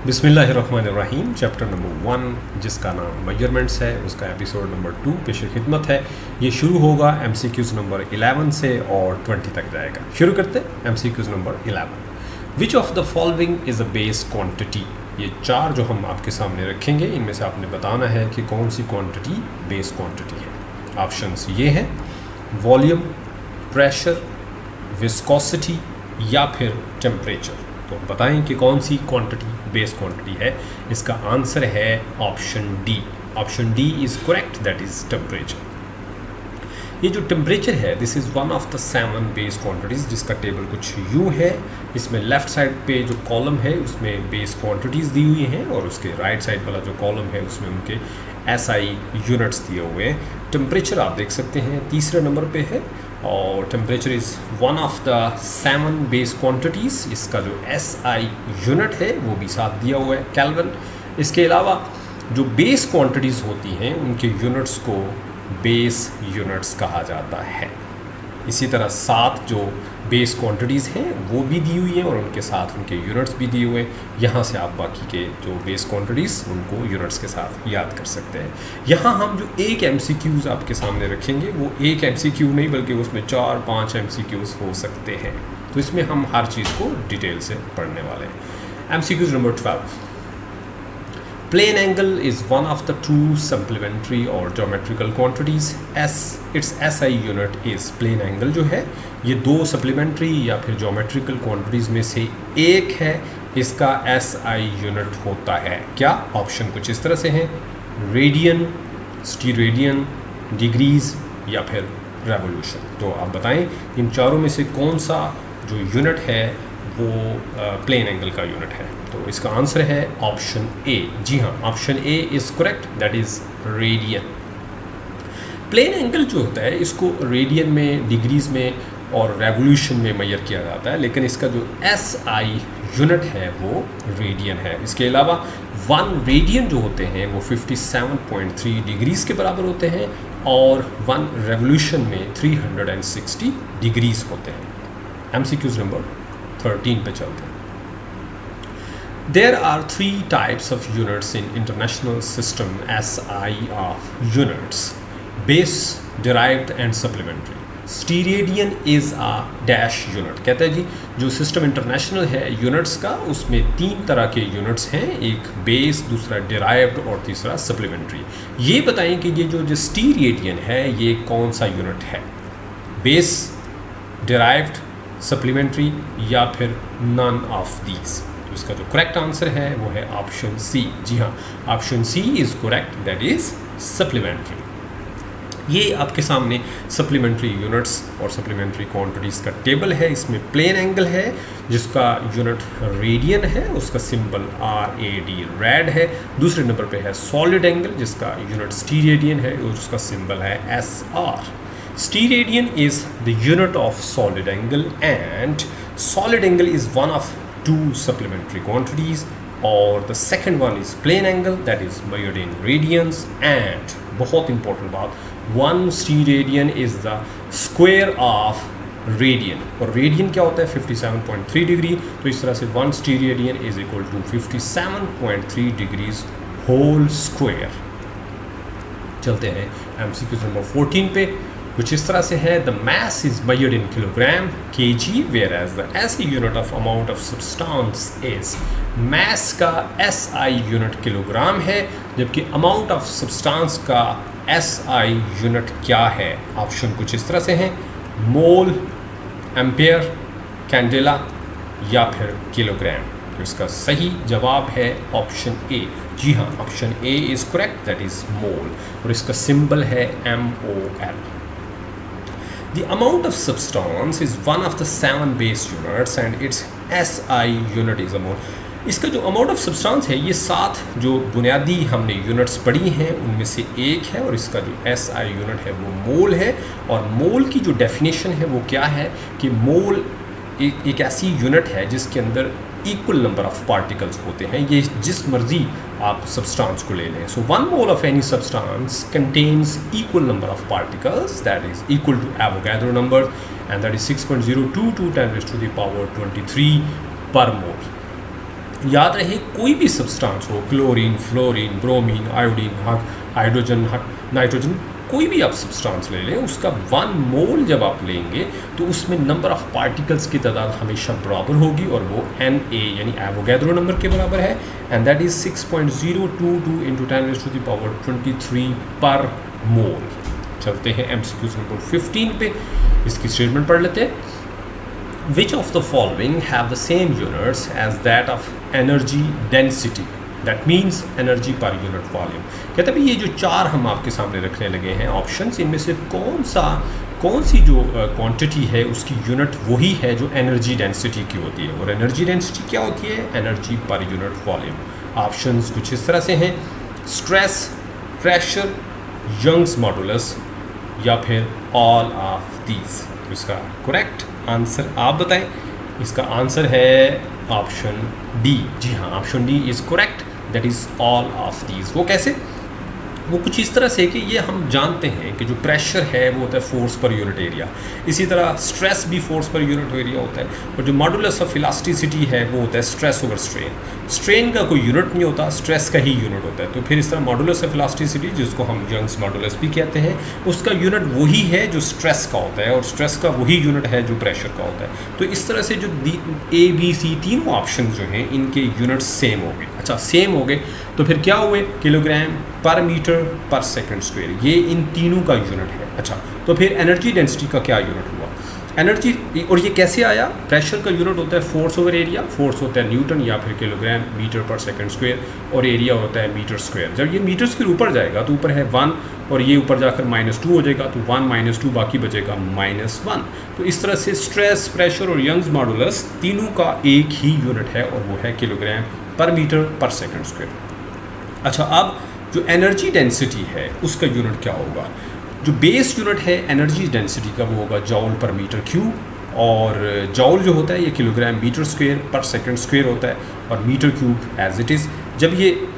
बिस्मिल्लाहिर्रहमानिर्रहीम। Chapter number 1 जिसका नाम मेजरमेंट्स है, उसका एपिसोड नंबर 2 पेश खिदमत है। ये शुरू होगा MCQs नंबर 11 से और 20 तक जाएगा। शुरू करते हैं MCQs number 11। Which of the following is a base quantity. ये चार जो हम आपके सामने रखेंगे, इनमें से आपने बताना है कि कौन सी क्वांटिटी बेस क्वांटिटी है। ऑप्शंस ये हैं: वॉल्यूम, प्रेशर, विस्कोसिटी या फिर टेम्परेचर। तो बताएं कि कौन सी क्वांटिटी बेस क्वांटिटी है। इसका आंसर है option D. Option D is correct, that is temperature. ये जो टेम्परेचर है, this is one of the 7 base quantities, जिसका टेबल कुछ यूँ है। इसमें लेफ़्ट साइड पे जो कॉलम है उसमें बेस क्वांटिटीज़ दी हुई हैं और उसके राइट साइड वाला जो कॉलम है उसमें उनके SI यूनिट्स दिए हुए हैं। टेम्परेचर आप देख सकते हैं तीसरे नंबर पे है और temperature is one of the 7 base quantities. इसका जो SI यूनिट है वो भी साथ दिया हुआ है, केल्विन। इसके अलावा जो बेस क्वांटिटीज़ होती हैं उनके यूनिट्स को बेस यूनिट्स कहा जाता है। इसी तरह 7 जो बेस क्वांटिटीज़ हैं वो भी दी हुई हैं और उनके साथ उनके यूनिट्स भी दिए हुए हैं। यहाँ से आप बाकी के जो बेस क्वांटिटीज़ उनको यूनिट्स के साथ याद कर सकते हैं। यहाँ हम जो एक MCQs आपके सामने रखेंगे वो एक MCQ नहीं बल्कि उसमें 4-5 MCQs हो सकते हैं। तो इसमें हम हर चीज़ को डिटेल से पढ़ने वाले हैं। MCQs number 12। Plane angle is one of the two supplementary or geometrical quantities. Its SI unit is plane angle जो है ये 2 supplementary या फिर geometrical quantities में से एक है। इसका SI unit होता है क्या? ऑप्शन कुछ इस तरह से हैं: रेडियन, स्टीरेडियन, डिग्रीज या फिर रेवोल्यूशन। तो आप बताएं इन चारों में से कौन सा जो यूनिट है वो प्लेन एंगल का यूनिट है। तो इसका आंसर है ऑप्शन ए। जी हाँ, option A is correct, that is radian. Plane angle जो होता है इसको रेडियन में, डिग्रीज में और रेवोल्यूशन में मेजर किया जाता है, लेकिन इसका जो SI यूनिट है वो रेडियन है। इसके अलावा 1 रेडियन जो होते हैं वो 57.3 डिग्रीज़ के बराबर होते हैं और 1 रेवोल्यूशन में 360 डिग्रीज़ होते हैं। MCQs नंबर 13 पे चलते हैं। There are 3 types of units in international system SI of units: base, derived and supplementary. Stereadian is a dash unit। कहता है जी जो सिस्टम इंटरनेशनल है यूनिट्स का, उसमें 3 तरह के यूनिट्स हैं, एक बेस, दूसरा डिराइव्ड और तीसरा सप्लीमेंट्री। ये बताएं कि ये जो स्टीरियडियन है ये कौन सा यूनिट है? बेस, डिराइव्ड, सप्लीमेंट्री या फिर नन ऑफ दीज। तो इसका जो करेक्ट आंसर है वो है ऑप्शन सी। जी हाँ, option C is correct, that is supplementary. ये आपके सामने सप्लीमेंट्री यूनिट्स और सप्लीमेंट्री क्वांटिटीज़ का टेबल है। इसमें प्लेन एंगल है जिसका यूनिट रेडियन है, उसका सिंबल RAD, रेड है। दूसरे नंबर पे है सॉलिड एंगल जिसका यूनिट स्टीरेडियन है और उसका सिंबल है SR। Stereadian is the unit of solid angle and solid angle is one of 2 supplementary quantities, or the second one is plane angle that is measured in radians, and बहुत important बात, 1 stereadian is the square of radian। और radian क्या होता है? 57.3 degree. तो इस तरह से 1 stereadian is equal to 57.3 degrees whole square. चलते हैं MCQ नंबर 14 पे। कुछ इस तरह से है: the mass is measured in kilogram kg whereas the SI unit of amount of substance is। mass का SI यूनिट किलोग्राम है जबकि amount of substance का SI यूनिट क्या है? ऑप्शन कुछ इस तरह से हैं: मोल, एम्पेयर, कैंडेला या फिर किलोग्राम। तो इसका सही जवाब है ऑप्शन ए। जी हाँ, option A is correct, that is mole और इसका सिंबल है MOL। The amount of substance is one of the 7 base units and its SI unit is a mole। इसका जो अमाउंट ऑफ सब्सटेंस है ये 7 जो बुनियादी हमने यूनिट्स पढ़ी हैं उनमें से एक है और इसका जो SI यूनिट है वो मोल है। और मोल की जो डेफिनेशन है वो क्या है कि मोल एक ऐसी यूनिट है जिसके अंदर इक्वल नंबर ऑफ पार्टिकल्स होते हैं। ये जिस मर्जी आप सब्सटेंस को ले लें। So 1 mole of any substance contains equal number of particles that is equal to Avogadro number and that is 6.022 × 10⁻23 पर मोल। याद रहे कोई भी सब्सटेंस हो, chlorine, fluorine, bromine, iodine, hydrogen, nitrogen, कोई भी आप सब्सटेंस ले लें, उसका 1 मोल जब आप लेंगे तो उसमें नंबर ऑफ पार्टिकल्स की तादाद हमेशा बराबर होगी और वो Na यानी एवोगैड्रो नंबर के बराबर है, एंड दैट इज 6.022 × 10⁻23 पर मोल। चलते हैं MCQ नंबर 15 पे, इसकी स्टेटमेंट पढ़ लेते हैं। Which of the following have the same units as that of energy density? That means energy per unit volume। कहते हैं ये जो 4 हम आपके सामने रखने लगे हैं ऑप्शंस, इनमें से कौन सी जो क्वांटिटी है उसकी यूनिट वही है जो एनर्जी डेंसिटी की होती है। और एनर्जी डेंसिटी क्या होती है? Energy per unit volume. Options कुछ इस तरह से हैं, स्ट्रेस, प्रेशर, यंग्स मॉडुलस या फिर ऑल ऑफ दीज। इसका करेक्ट आंसर आप बताएं। इसका आंसर है ऑप्शन डी। जी हाँ, option D is correct, that is all of these. वो कैसे? वो कुछ इस तरह से कि ये हम जानते हैं कि जो प्रेशर है वो होता है फोर्स पर यूनिट एरिया, इसी तरह स्ट्रेस भी फोर्स पर यूनिट एरिया होता है, और जो मॉडुलस ऑफ इलास्टिसिटी है वो होता है स्ट्रेस ओवर स्ट्रेन। स्ट्रेन का कोई यूनिट नहीं होता, स्ट्रेस का ही यूनिट होता है। तो फिर इस तरह मॉडुलस ऑफ इलास्टिसिटी, जिसको हम यंग्स मॉडुलस भी कहते हैं, उसका यूनिट वही है जो स्ट्रेस का होता है, और स्ट्रेस का वही यूनिट है जो प्रेशर का होता है। तो इस तरह से जो ABC तीनों ऑप्शन जो हैं इनके यूनिट सेम हो गए। अच्छा, सेम हो गए तो फिर क्या हुए? किलोग्राम पर मीटर पर सेकंड स्क्वायर, ये इन तीनों का यूनिट है। अच्छा, तो फिर एनर्जी डेंसिटी का क्या यूनिट हुआ? एनर्जी, और ये कैसे आया? प्रेशर का यूनिट होता है फोर्स ओवर एरिया, फोर्स होता है न्यूटन या फिर किलोग्राम मीटर पर सेकंड स्क्वायर, और एरिया होता है मीटर स्क्वायर। जब ये मीटर स्क्वायर ऊपर जाएगा तो ऊपर है 1 और ये ऊपर जाकर -2 हो जाएगा, तो 1 - 2 बाकी बचेगा -1। तो इस तरह से स्ट्रेस, प्रेशर और यंग्स मॉडुलस तीनों का एक ही यूनिट है और वो है किलोग्राम पर मीटर पर सेकंड स्क्वायर। अच्छा, अब जो एनर्जी डेंसिटी है उसका यूनिट क्या होगा? जो बेस यूनिट है एनर्जी डेंसिटी का वो होगा जॉल पर मीटर क्यूब, और जॉल जो होता है ये किलोग्राम मीटर स्क्वायर पर सेकंड स्क्वायर होता है, और metre cube as it is. जब ये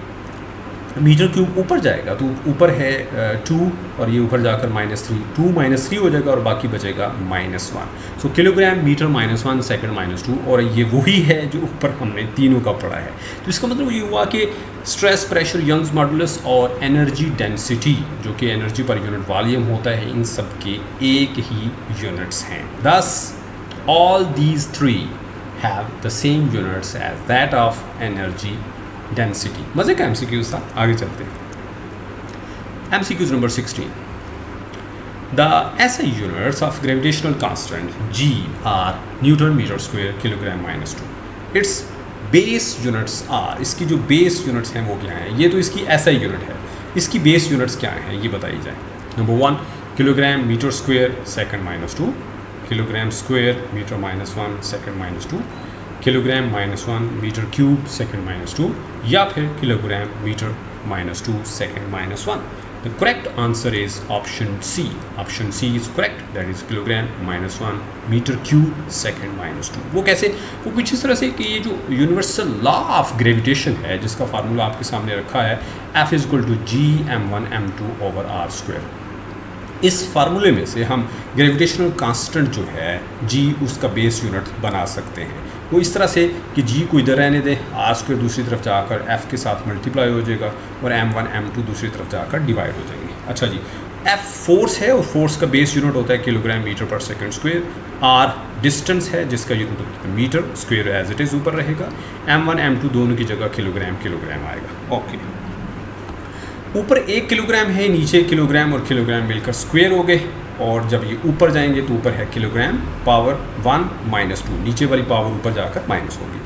मीटर क्यूब ऊपर जाएगा तो ऊपर है 2 और ये ऊपर जाकर -3, 2 - 3 हो जाएगा और बाकी बचेगा -1। सो किलोग्राम मीटर -1 सेकंड -2, और ये वही है जो ऊपर हमने तीनों का पढ़ा है। तो इसका मतलब ये हुआ कि स्ट्रेस, प्रेशर, यंग्स मॉडुलस और एनर्जी डेंसिटी, जो कि एनर्जी पर यूनिट वॉल्यूम होता है, इन सब के एक ही यूनिट्स हैं। Thus, all these three have the same units as that of energy density. मजे का MCQs था। आगे चलते हैं। MCQs number 16। The SI units of gravitational constant G are Newton meter square kilogram -2. Its base units are, इसकी जो base units हैं वो क्या हैं? ये तो इसकी SI यूनिट है, इसकी बेस यूनिट्स क्या हैं ये बताई जाए। Number 1 kilogram metre square second -2, kilogram square metre -1 second -2, kilogram -1 metre cube second -2, या फिर kilogram metre -2 second -1। The correct answer is option C. Option C is correct, that is kilogram -1 metre cube second -2। वो कैसे? वो कुछ इस तरह से कि ये जो यूनिवर्सल लॉ ऑफ ग्रेविटेशन है, जिसका फार्मूला आपके सामने रखा है, F = G(m1m2/r²। इस फार्मूले में से हम ग्रेविटेशनल कांस्टेंट जो है G, उसका बेस यूनिट बना सकते हैं। वो इस तरह से कि G को इधर रहने दें, r² दूसरी तरफ जाकर F के साथ मल्टीप्लाई हो जाएगा और m1 m2 दूसरी तरफ जाकर डिवाइड हो जाएंगे। अच्छा जी, F फोर्स है और फोर्स का बेस यूनिट होता है किलोग्राम मीटर पर सेकंड स्क्वायर, r डिस्टेंस है जिसका यूनिट होता है metre square as it is ऊपर रहेगा, m1 m2 दोनों की जगह किलोग्राम आएगा। ओके, ऊपर 1 किलोग्राम है, नीचे किलोग्राम और किलोग्राम मिलकर स्क्वायर हो गए, और जब ये ऊपर जाएंगे तो ऊपर है किलोग्राम पावर 1 -2, नीचे वाली पावर ऊपर जाकर माइनस होगी।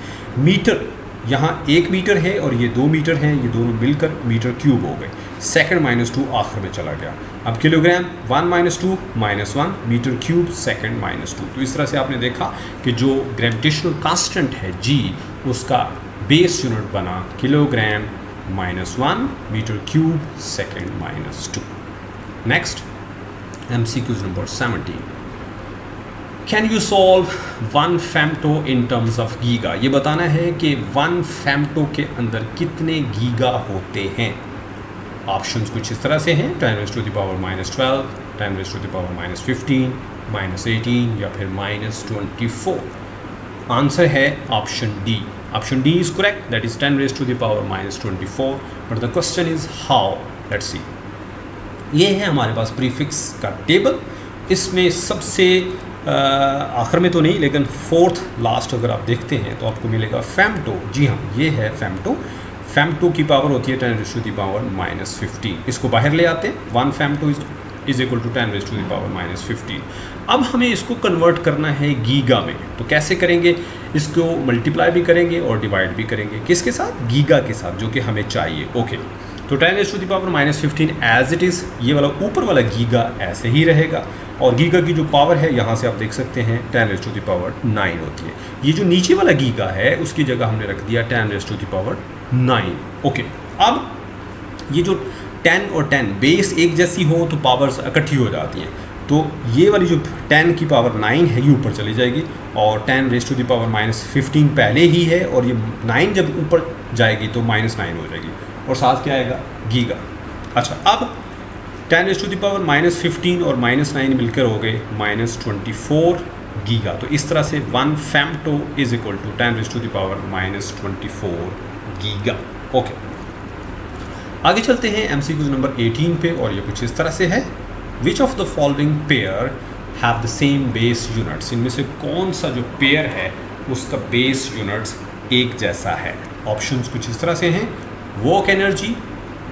मीटर, यहाँ 1 मीटर है और ये 2 मीटर हैं, ये दोनों मिलकर मीटर क्यूब हो गए। सेकंड -2 आखिर में चला गया। अब किलोग्राम 1 - 2 -1 मीटर क्यूब सेकंड -2। तो इस तरह से आपने देखा कि जो ग्रेविटेशनल कांस्टेंट है G, उसका बेस यूनिट बना kilogram -1 metre cube second -2। Next MCQs number 17। Can you solve 1 femto in terms of giga? ये बताना है कि 1 फेम्टो के अंदर कितने गीगा होते हैं। ऑप्शंस कुछ इस तरह से हैं, 10⁻⁻12, 10⁻⁻15, -18 या फिर -24। आंसर है option D, Option D is correct, that is 10 raised to the power minus 24. But the question is how? Let's see. ये है हमारे पास प्रीफिक्स का टेबल। इसमें सबसे आखिर में तो नहीं, लेकिन फोर्थ लास्ट अगर आप देखते हैं तो आपको मिलेगा फेमटो। जी हाँ, ये है फेमटो। फेमटो की पावर होती है 10 raise to the power minus 15। इसको बाहर ले आते हैं, 1 femto is equal to 10 raise to the power minus 15। अब हमें इसको कन्वर्ट करना है गीगा में। तो कैसे करेंगे? इसको मल्टीप्लाई भी करेंगे और डिवाइड भी करेंगे। किसके साथ? गीगा के साथ, जो कि हमें चाहिए। ओके, तो 10 raise to the power minus 15 as it is, ये वाला ऊपर वाला गीगा ऐसे ही रहेगा। और गीगा की जो पावर है यहाँ से आप देख सकते हैं 10 रेज़ टू द पावर 9 होती है। ये जो नीचे वाला गीगा है उसकी जगह हमने रख दिया 10 raise to the power 9। Okay, अब ये जो 10 और 10 बेस एक जैसी हो तो पावर्स इकट्ठी हो जाती हैं। तो ये वाली जो 10 की पावर 9 है ये ऊपर चली जाएगी और 10 raise to the power minus 15 पहले ही है, और ये 9 जब ऊपर जाएगी तो माइनस 9 हो जाएगी और साथ क्या आएगा? गीगा। अच्छा, अब 10 raise to the power minus 15 और माइनस 9 मिलकर हो गए माइनस 24 गीगा। तो इस तरह से 1 femto is equal to 10 raise to the power minus 24 giga. Okay, आगे चलते हैं MCQ नंबर 18 पे, और ये कुछ इस तरह से है। Which of the following pair have the same base units? इनमें से कौन सा जो पेयर है उसका बेस यूनिट्स एक जैसा है? ऑप्शंस कुछ इस तरह से हैं, work energy,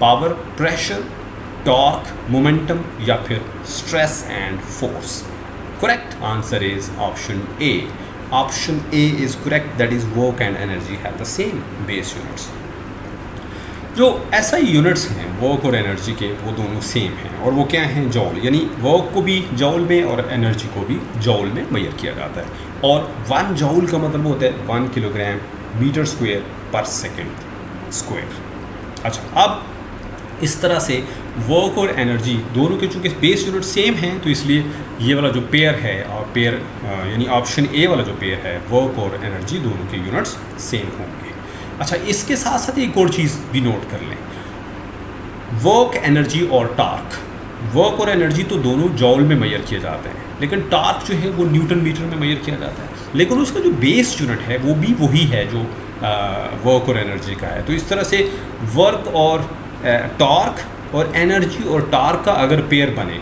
power, pressure, torque, momentum, या फिर stress and force. Correct answer is option A. Option A is correct, that is work and energy have the same base units. जो SI यूनिट्स हैं work और energy के, वो दोनों same हैं, और वो क्या हैं? जॉल। यानी वर्क को भी जॉल में और एनर्जी को भी जॉल में मेजर किया जाता है। और 1 जॉल का मतलब होता है 1 किलोग्राम मीटर स्क्वायर पर सेकेंड स्क्वायर। अच्छा, अब इस तरह से वर्क और एनर्जी दोनों के चूँकि बेस यूनिट सेम हैं, तो इसलिए ये वाला जो पेयर है, और पेयर यानी ऑप्शन ए वाला जो पेयर है, वर्क और एनर्जी दोनों के यूनिट्स सेम होंगे। अच्छा, इसके साथ साथ एक और चीज़ भी नोट कर लें, वर्क, एनर्जी और टार्क। वर्क और एनर्जी तो दोनों जॉल में मेजर किए जाते हैं, लेकिन टार्क जो है वो न्यूटन मीटर में मेजर किया जाता है, लेकिन उसका जो बेस यूनिट है वो भी वही है जो वर्क और एनर्जी का है। तो इस तरह से वर्क और टॉर्क और एनर्जी और टार्क का अगर पेयर बने,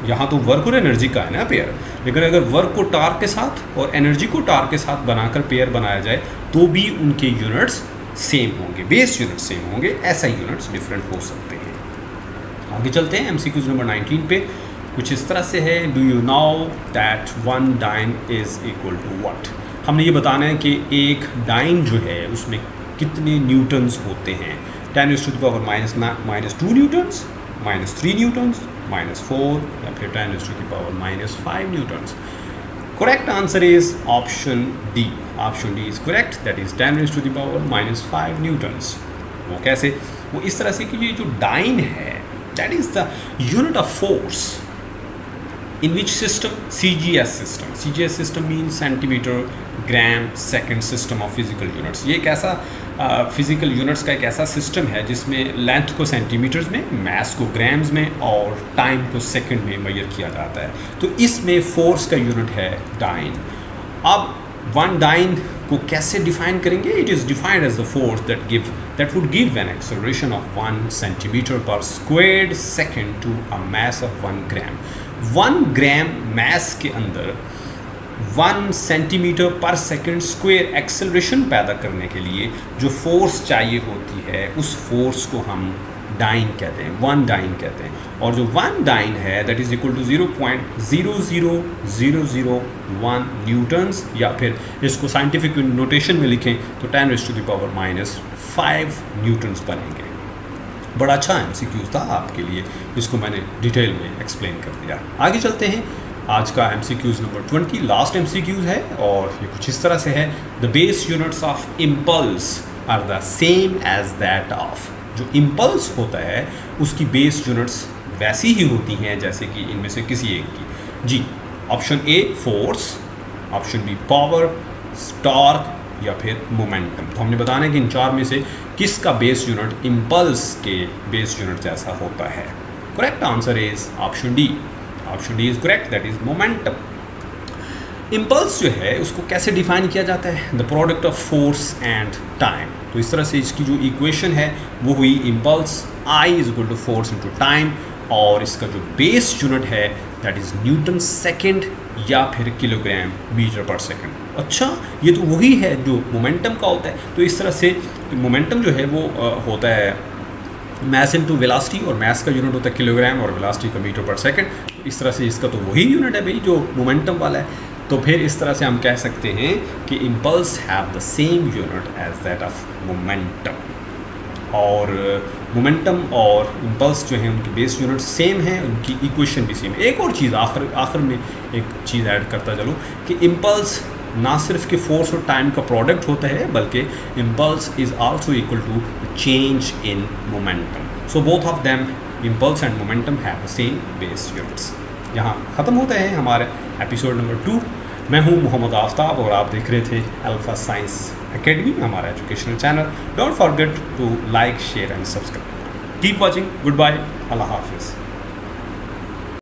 यहाँ तो वर्क और एनर्जी का है ना पेयर, लेकिन अगर वर्क को टार्क के साथ और एनर्जी को टार्क के साथ बनाकर पेयर बनाया जाए तो भी उनके यूनिट्स सेम होंगे, बेस यूनिट्स सेम होंगे, ऐसा यूनिट्स डिफरेंट हो सकते हैं। आगे चलते हैं MCQ नंबर 19 पे। कुछ इस तरह से है, do you know that 1 dyne is equal to what? हमने ये बताना है कि एक डाइन जो है उसमें कितने न्यूटन्स होते हैं। 10 raise to the power minus 2 newtons, minus 3 newtons, minus 4, या फिर 10 raise to the power minus 5 newtons. Correct answer is option D. Option D is correct, that is 10 raise to the power minus 5 newtons. वो कैसे? वो इस तरह से कि ये जो डाइन है that is the unit of force in which system? CGS system. CGS system means centimeter, gram, second system of physical units. ये एक ऐसा फिजिकल यूनिट्स का एक ऐसा सिस्टम है जिसमें लेंथ को सेंटीमीटर्स में, मास को ग्राम्स में और टाइम को सेकंड में मेजर किया जाता है। तो इसमें फोर्स का यूनिट है डाइन। अब 1 डाइन को कैसे डिफाइन करेंगे? It is defined as the force that would give an acceleration of 1 centimeter per squared second to a mass of 1 gram. 1 ग्राम मास के अंदर 1 सेंटीमीटर पर सेकेंड स्क्वायर एक्सेलरेशन पैदा करने के लिए जो फोर्स चाहिए होती है उस फोर्स को हम डाइन कहते हैं, 1 डाइन कहते हैं। और जो 1 डाइन है that is equal to 0.00001 newtons, या फिर इसको साइंटिफिक नोटेशन में लिखें तो 10 raise to the power minus 5 newtons बनेंगे। बड़ा अच्छा MCQ था आपके लिए, इसको मैंने डिटेल में एक्सप्लेन कर दिया। आगे चलते हैं, आज का MCQ नंबर 20 लास्ट MCQ है, और ये कुछ इस तरह से है, the base units of impulse are the same as that of. जो इम्पल्स होता है उसकी बेस यूनिट्स वैसी ही होती हैं जैसे कि इनमें से किसी एक की। जी, option A force, option B power, torque, या फिर मोमेंटम। तो हमने बताना है कि इन चार में से किसका बेस यूनिट इम्पल्स के बेस यूनिट जैसा होता है। Correct answer is option D. Option D is correct, that is momentum. Impulse जो है उसको कैसे डिफाइन किया जाता है, the product of force and time. तो इस तरह से इसकी जो इक्वेशन है वो हुई impulse I is equal to force into time, और इसका जो बेस यूनिट है दैट इज़ न्यूटन सेकेंड या फिर किलोग्राम मीटर पर सेकेंड। अच्छा, ये तो वही है जो मोमेंटम का होता है। तो इस तरह से मोमेंटम जो है वो होता है मैस इनटू वेलोसिटी, और मैस का यूनिट होता है किलोग्राम और वेलोसिटी का मीटर पर सेकेंड। तो इस तरह से इसका तो वही यूनिट है भाई जो मोमेंटम वाला है। तो फिर इस तरह से हम कह सकते हैं कि impulse have the same unit as that of momentum, और मोमेंटम और इम्पल्स जो है उनकी बेस यूनिट सेम है, उनकी इक्वेशन भी सेम है। एक और चीज़ आखिर में एक चीज़ ऐड करता चलो कि इम्पल्स ना सिर्फ कि फोर्स और टाइम का प्रोडक्ट होता है, बल्कि impulse is also equal to change in momentum. So both of them, impulse and momentum have the same base units. यहाँ ख़त्म होता है हमारे एपिसोड नंबर 2। मैं हूँ मोहम्मद आफ्ताब और आप देख रहे थे अल्फा साइंस एकेडमी, हमारा educational channel. Don't forget to like, share and subscribe. Keep watching. Good bye, अल्लाह हाफिज़।